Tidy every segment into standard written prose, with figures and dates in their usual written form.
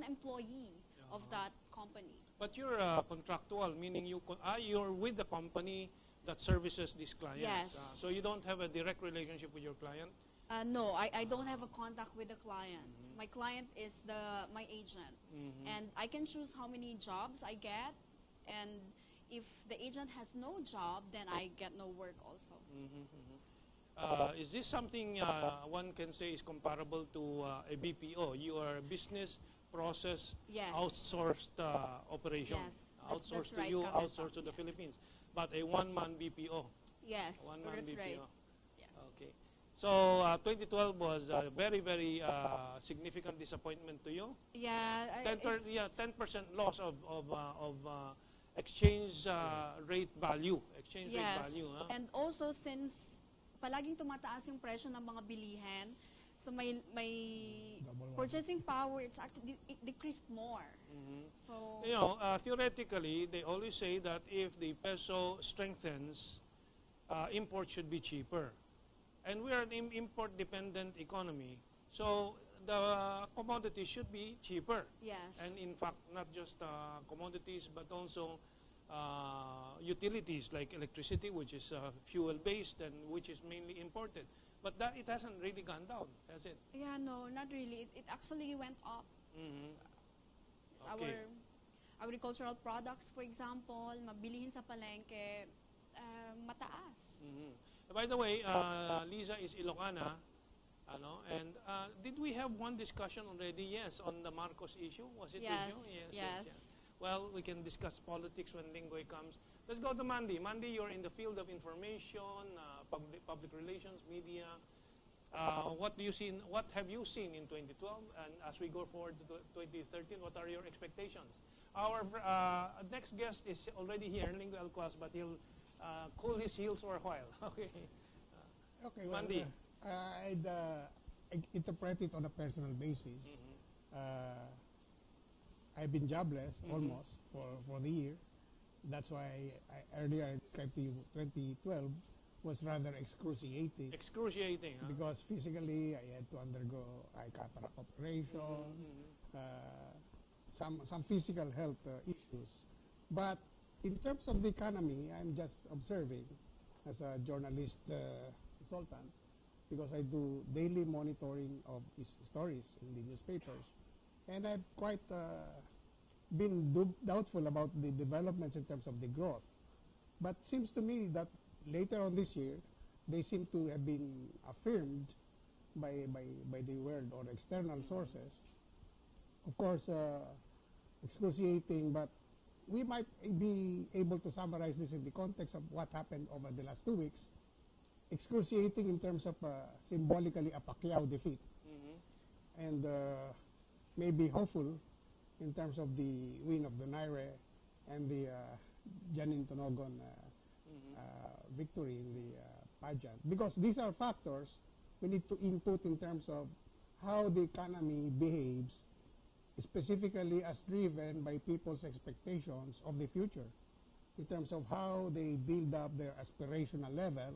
an employee of that company. But you're contractual, meaning you're with the company that services these clients. Yes. So you don't have a direct relationship with your client? No, I don't have a contact with the client. My client is my agent. And I can choose how many jobs I get. And if the agent has no job, then I get no work also. Is this something one can say is comparable to a BPO? You are a business process outsourced operation. Yes, Outsourced that's to right, you, Captain outsourced to Tom, the yes. Philippines. But a one-man BPO. Yes, One-man that's BPO. right. Yes. Okay. So 2012 was a very, very significant disappointment to you. Yeah, 10% loss of exchange rate value. Exchange rate value. Huh? And also since palaging tumataas yung presyo ng mga bilihan, so may purchasing power, it decreased more. So you know, theoretically, they always say that if the peso strengthens, import should be cheaper. And we are an import-dependent economy, so the commodities should be cheaper. yes. And in fact, not just commodities, but also utilities like electricity, which is fuel-based and which is mainly imported. But that it hasn't really gone down, has it? Yeah, no, not really. It actually went up. Okay. Our agricultural products, for example, mabilihin sa palengke, mataas. By the way, Liza is Ilocana, and did we have one discussion already? Yes, on the Marcos issue. Was it Yes, with you? yes. Well, we can discuss politics when Linggoy comes. Let's go to Mandy. Mandy, you're in the field of information, public relations, media. What have you seen in 2012? And as we go forward to 2013, what are your expectations? Our next guest is already here, Linggo Alquas, but he'll cool his heels for a while. Okay. Okay, Mandy. I'd interpret it on a personal basis. I've been jobless almost for the year. That's why earlier I described to you 2012 was rather excruciating. Excruciating, huh? Because physically I had to undergo eye cataract operation, some physical health issues. But in terms of the economy, I'm just observing as a journalist consultant, because I do daily monitoring of these stories in the newspapers. And I've quite been doubtful about the developments in terms of the growth. But seems to me that later on this year, they seem to have been affirmed by the world or external sources. Of course, excruciating, but we might be able to summarize this in the context of what happened over the last 2 weeks. Excruciating in terms of symbolically a Pacquiao defeat. And maybe hopeful in terms of the win of the Naire and the Janin Tonogon victory in the pageant. Because these are factors we need to input in terms of how the economy behaves, specifically as driven by people's expectations of the future, in terms of how they build up their aspirational level.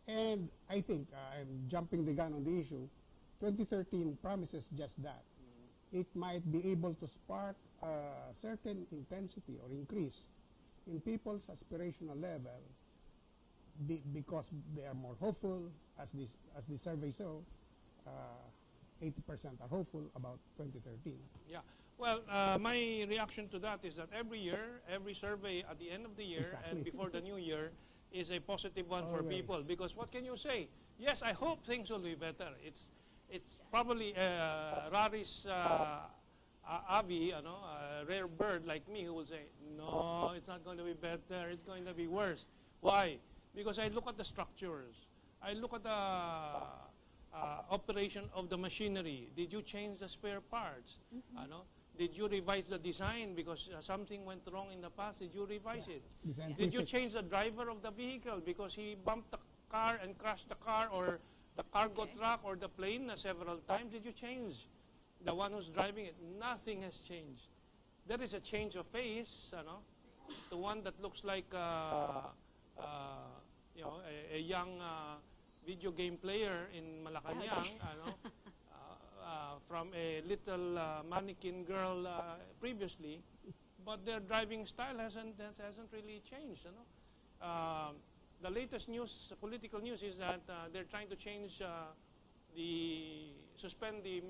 And I think, I'm jumping the gun on the issue, 2013 promises just that. It might be able to spark a certain intensity or increase in people's aspirational level because they are more hopeful, as the survey show. 80% are hopeful about 2013. Yeah. Well, my reaction to that is that every year, every survey at the end of the year and before the new year is a positive one for people. Because what can you say? Yes, I hope things will be better. It's probably raris avi, a rare bird like me who will say, no, it's not going to be better. It's going to be worse. Why? Because I look at the structures. I look at the operation of the machinery. Did you change the spare parts? Did you revise the design because something went wrong in the past? Did you revise it? Did you change the driver of the vehicle because he bumped the car and crashed the car, or the cargo truck or the plane several times? Did you change the one who's driving it? Nothing has changed. There is a change of face, the one that looks like a young video game player in Malacanang, from a little mannequin girl previously, but their driving style hasn't really changed. The latest news, political news, is that they're trying to change suspend the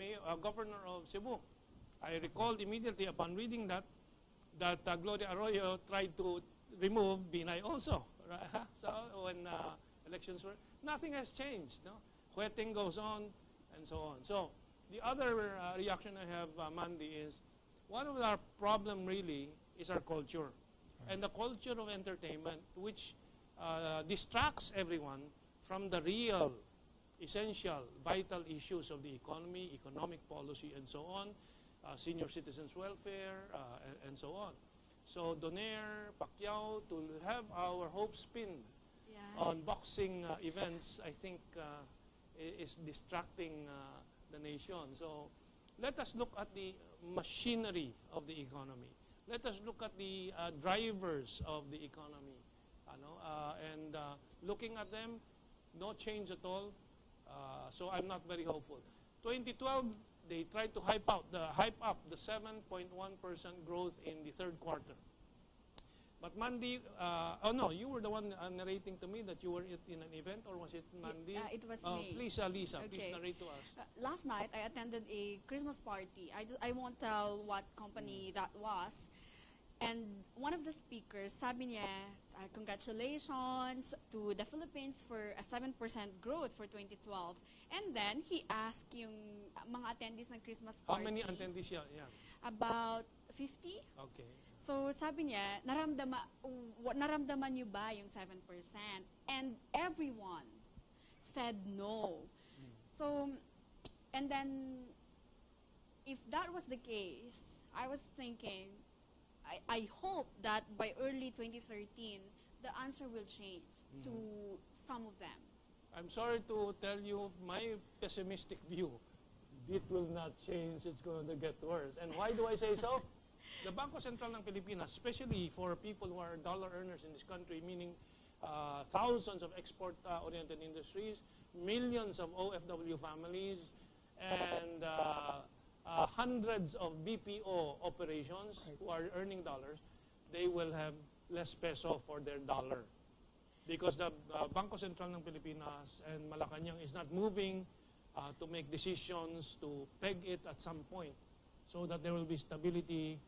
governor of Cebu. I recalled immediately upon reading that Gloria Arroyo tried to remove Binay also. Right? So when elections were, nothing has changed. No, Hueting goes on, and so on. So the other reaction I have, Mandy, is one of our problem really is our culture, and the culture of entertainment, which distracts everyone from the real, essential, vital issues of the economy, economic policy, and so on, senior citizens' welfare, and so on. So Donaire, Pacquiao, to have our hopes pinned on boxing events, I think is distracting the nation. So let us look at the machinery of the economy. Let us look at the drivers of the economy. And looking at them, no change at all. So I'm not very hopeful. 2012, they tried to hype up the 7.1% growth in the third quarter. But Mandy, oh no, you were the one narrating to me that you were in an event, or was it Mandy? It was me. Please, Liza, please narrate to us. Last night, I attended a Christmas party. I won't tell what company that was. And one of the speakers, sabi niya, congratulations to the Philippines for a 7% growth for 2012. And then, he asked yung mga attendees ng Christmas party. How many attendees yan? Yeah. About 50. Okay. So, sabi niya, naramdaman niyo ba yung 7%? And everyone said no. So, and then, if that was the case, I was thinking, I hope that by early 2013, the answer will change to some of them. I'm sorry to tell you my pessimistic view. It will not change. It's going to get worse. And why do I say so? The Bangko Sentral ng Pilipinas, especially for people who are dollar earners in this country, meaning thousands of export-oriented industries, millions of OFW families, and hundreds of BPO operations who are earning dollars, they will have less peso for their dollar. Because the Bangko Sentral ng Pilipinas and Malacanang is not moving to make decisions to peg it at some point so that there will be stability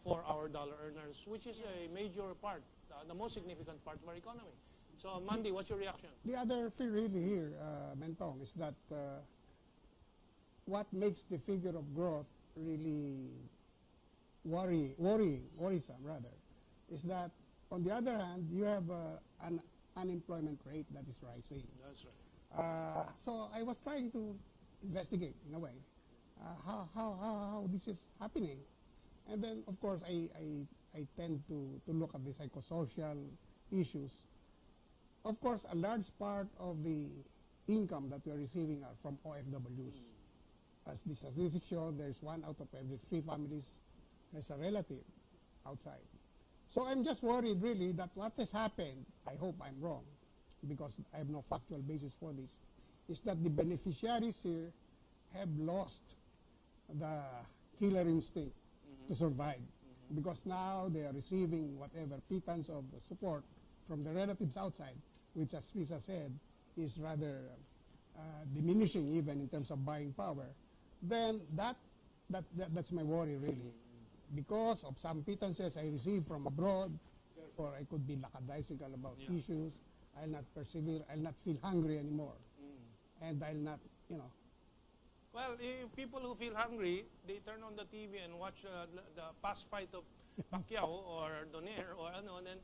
for our dollar earners, which is a major part, the most significant part of our economy. So, Mandy, what's your reaction? The other fear really here, Mentong, is that what makes the figure of growth really worrisome rather, is that on the other hand, you have an unemployment rate that is rising. That's right. So I was trying to investigate, in a way, how this is happening. And then, of course, I tend to look at the psychosocial issues. Of course, a large part of the income that we are receiving are from OFWs. As the statistics show, there's 1 out of every 3 families has a relative outside. So I'm just worried, really, that what has happened, I hope I'm wrong, because I have no factual basis for this, is that the beneficiaries here have lost the killer instinct to survive, because now they are receiving whatever pittance of the support from the relatives outside, which, as Liza said, is rather diminishing even in terms of buying power. Then that's my worry, really. Because of some pittances I receive from abroad, therefore I could be lackadaisical about issues. I'll not persevere. I'll not feel hungry anymore. And I'll not, Well, if people who feel hungry, they turn on the TV and watch the past fight of Pacquiao or Donaire or then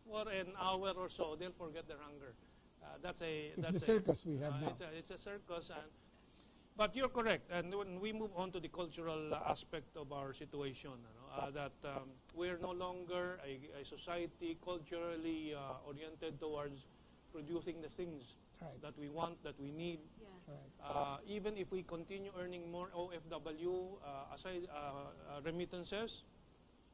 for an hour or so, they'll forget their hunger. It's a circus we have now. It's a circus. But you're correct. And when we move on to the cultural aspect of our situation, that we're no longer a society culturally oriented towards producing the things that we want, that we need. Yes. Even if we continue earning more OFW, aside remittances,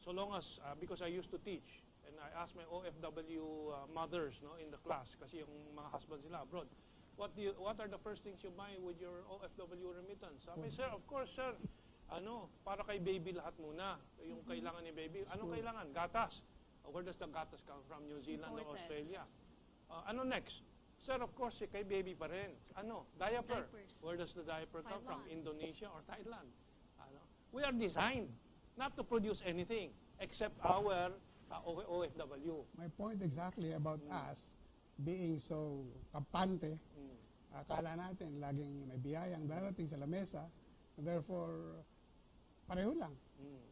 so long as, because I used to teach, and I asked my OFW mothers in the class, kasi yung mga husbands sila abroad, what are the first things you buy with your OFW remittance? Sabi, sir, of course, sir. Para kay baby lahat muna. Yung kailangan ni baby. Anong kailangan? Gatas. Where does the gatas come from? New Zealand or Australia? Ano next? Sir, of course, kay baby pa rin. Diaper. Diapers. Where does the diaper come from? Taiwan. Indonesia or Thailand? We are designed not to produce anything except our OFW. My point exactly about us being so kampante, akala natin laging may biyayang darating sa lamesa, therefore, pareho lang.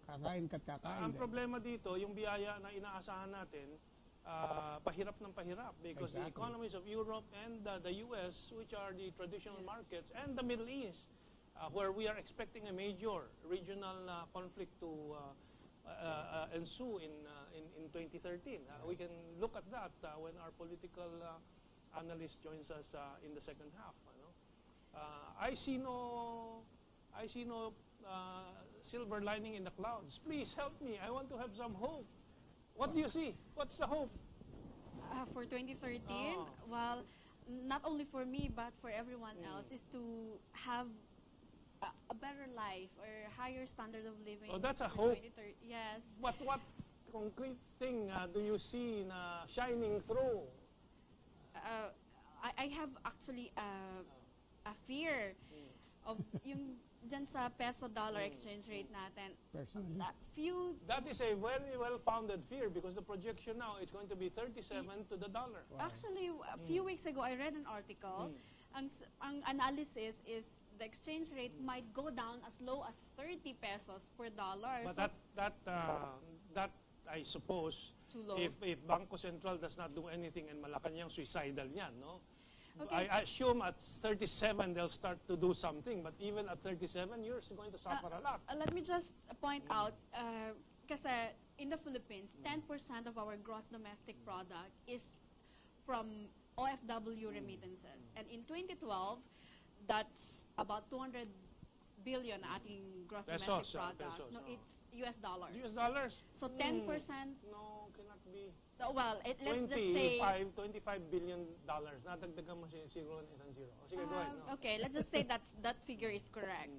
Kakain ka't kakain. Ang problema dito, yung biyaya na inaasahan natin, pahirap ng pahirap because the economies of Europe and the US, which are the traditional markets, and the Middle East, where we are expecting a major regional conflict to ensue in 2013. We can look at that when our political analyst joins us in the second half. I see no silver lining in the clouds. Please help me. I want to have some hope. What do you see? What's the hope? For 2013, well, not only for me but for everyone else, is to have a better life or higher standard of living. Oh, that's a hope. Yes. What concrete thing do you see shining through? I have actually a fear of yung dyan sa peso-dollar exchange rate natin. Personally. That is a very well-founded fear because the projection now is going to be 37 to the dollar. Wow. Actually, a few weeks ago, I read an article. Ang analysis is the exchange rate might go down as low as 30 pesos per dollar. But that I suppose, Too low. if Bangko Sentral does not do anything and Malacanang suicidal yan, no? Okay. I assume at 37 they'll start to do something, but even at 37 you're going to suffer a lot. Let me just point out, kasi in the Philippines, 10% of our gross domestic product is from OFW remittances. And in 2012, that's about 200 billion na ating gross domestic product. Pesos, no, it's US dollars. US dollars? So 10%. No, cannot be. Well, let's just say... $25 billion. Nadagdagan mo zero and isang zero. Sige, go ahead. No? Okay, let's just say that figure is correct.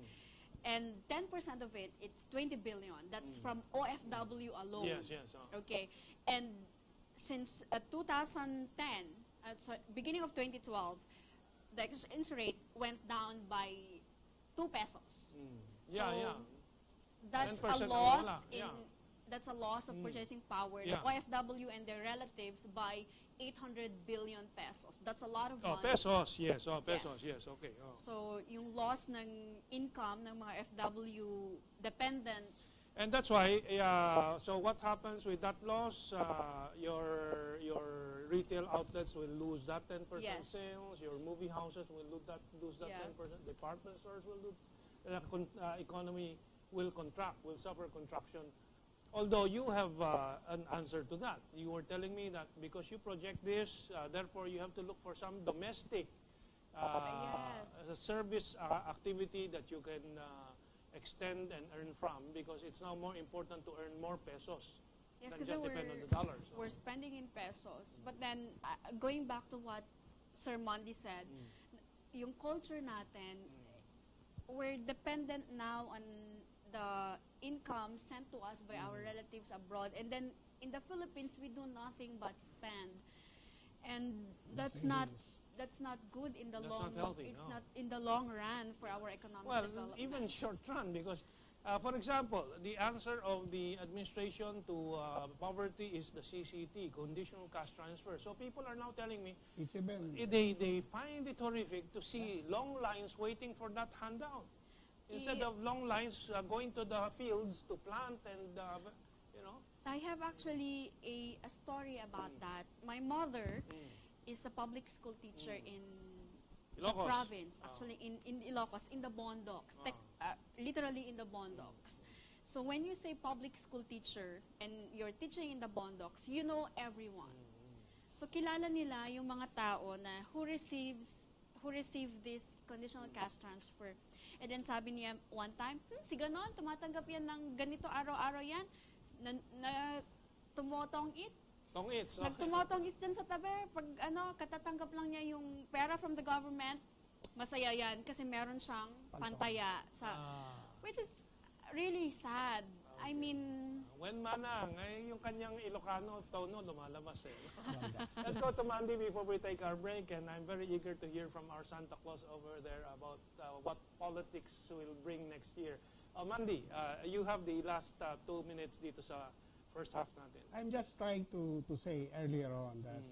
And 10% of it, it's 20 billion. That's from OFW alone. Yes. Okay. And since 2010, so beginning of 2012, the exchange rate went down by 2 pesos. Yeah. That's 10% a loss wala. that's a loss of purchasing power. Yeah. The OFW and their relatives by 800 billion pesos. That's a lot of money. Pesos, yes. Pesos, yes. Okay. So, yung loss ng income ng mga FW dependent. And that's why, so what happens with that loss? Your retail outlets will lose that 10% sales. Your movie houses will lose that 10%. Department stores will lose. Economy will contract, will suffer contraction. Although you have an answer to that. You were telling me that because you project this, therefore you have to look for some domestic service activity that you can extend and earn from, because it's now more important to earn more pesos than just depend on the dollars. We're spending in pesos. But then, going back to what Sir Mandy said, yung culture natin, we're dependent now on the income sent to us by our relatives abroad, and then in the Philippines we do nothing but spend, and that's not good in the long. It's not in the long run for our economic development. Well, even short run, because for example, the answer of the administration to poverty is the CCT, conditional cash transfer. So people are now telling me they find it horrific to see long lines waiting for that handout. Instead of long lines going to the fields to plant and, I have actually a story about that. My mother is a public school teacher in the province, actually in Ilocos, in the Bondocs, literally in the Bondocs. So when you say public school teacher and you're teaching in the Bondocs, you know everyone. So kilala nila yung mga tao na who receive this conditional cash transfer. And then sabi niya one time, si ganon, tumatanggap yan ng ganito araw-araw yan, na tumotong it, Tongits. Okay. Nagtumotongits dyan sa tabi. Pag katatanggap lang niya yung pera from the government, masaya yan kasi meron siyang pantaya. Which is really sad. I mean... When manang, yung kanyang Ilocano tono lumalabas eh. Let's go to Mandy before we take our break, and I'm very eager to hear from our Santa Claus over there about what politics will bring next year. Mandy, you have the last 2 minutes dito sa first half natin. I'm just trying to say earlier on that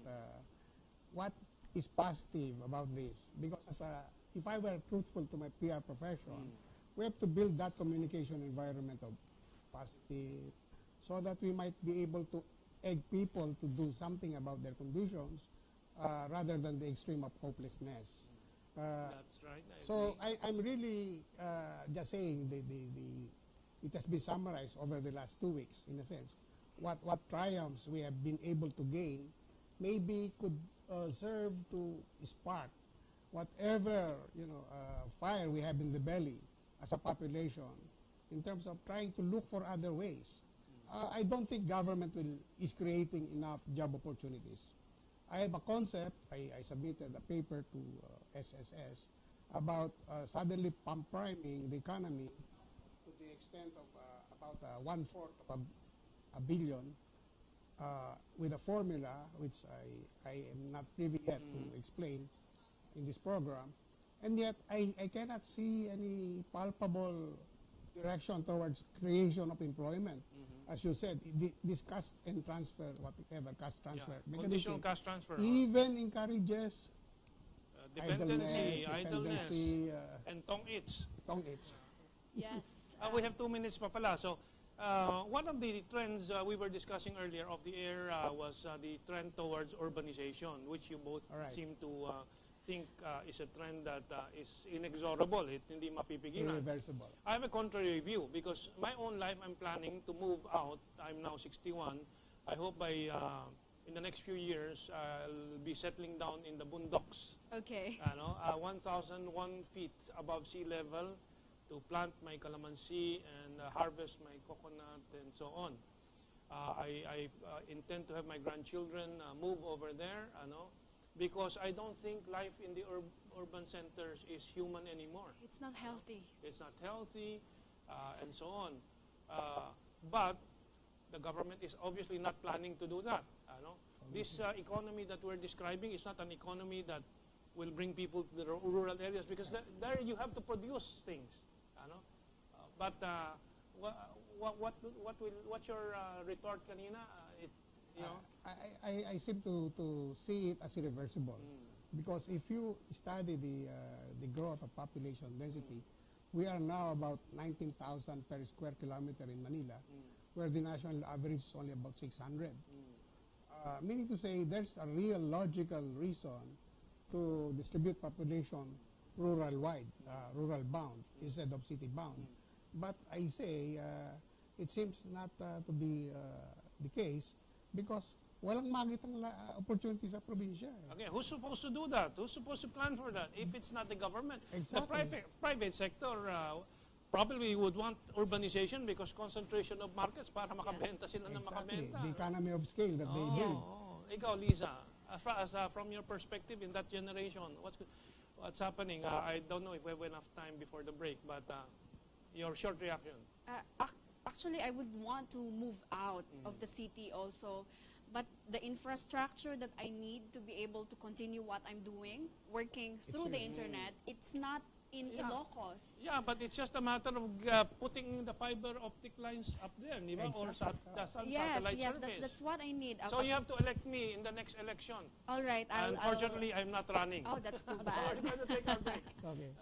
what is positive about this, because if I were truthful to my PR profession, we have to build that communication environment of positive, so that we might be able to egg people to do something about their conditions rather than the extreme of hopelessness. That's right. I'm really just saying it has been summarized over the last 2 weeks, in a sense. What triumphs we have been able to gain maybe could serve to spark whatever fire we have in the belly as a population, in terms of trying to look for other ways. I don't think government is creating enough job opportunities. I have a concept. I submitted a paper to SSS about suddenly pump priming the economy to the extent of about 1/4 of a billion with a formula which I am not privy yet to explain in this program. And yet I cannot see any palpable direction towards creation of employment. As you said, this cash and transfer, whatever cash transfer, conditional cash transfer, even encourages dependency, idleness, and tongits. Yes. We have 2 minutes pa pala. So, one of the trends we were discussing earlier off the air was the trend towards urbanization, which you both seem to think is a trend that is inexorable. Hindi mapipigilan. Irreversible. I have a contrary view because my own life, I'm planning to move out. I'm now 61. I hope by in the next few years, I'll be settling down in the boondocks. Okay. 1,001 feet above sea level to plant my calamansi and harvest my coconut and so on. I intend to have my grandchildren move over there, because I don't think life in the urban centers is human anymore. It's not healthy. It's not healthy, and so on. But the government is obviously not planning to do that. This economy that we're describing is not an economy that will bring people to the rural areas, because there you have to produce things. But what's your retort kanina? I seem to see it as irreversible, because if you study the growth of population density, we are now about 19,000 per square kilometer in Manila, where the national average is only about 600. Meaning to say, there's a real logical reason to distribute population rural-wide, rural-bound, instead of city-bound. But I say, it seems not to be the case, because walang makitang opportunity sa probinsya. Okay, who's supposed to do that? Who's supposed to plan for that if it's not the government? Exactly. The private sector probably would want urbanization because concentration of markets para makabenta sila ng makabenta. The economy of scale that they build. Ikaw, Liza, from your perspective in that generation, what's happening? I don't know if we have enough time before the break, but your short reaction. Actually, I would want to move out of the city also, but the infrastructure that I need to be able to continue what I'm doing, working through the internet, it's not in Ilocos. Yeah, but it's just a matter of putting the fiber optic lines up there, di ba? Or satellite service. That's what I need. So you have to elect me in the next election. All right. Unfortunately, I'm not running. Oh, that's too bad. So we're going to take our break. Okay.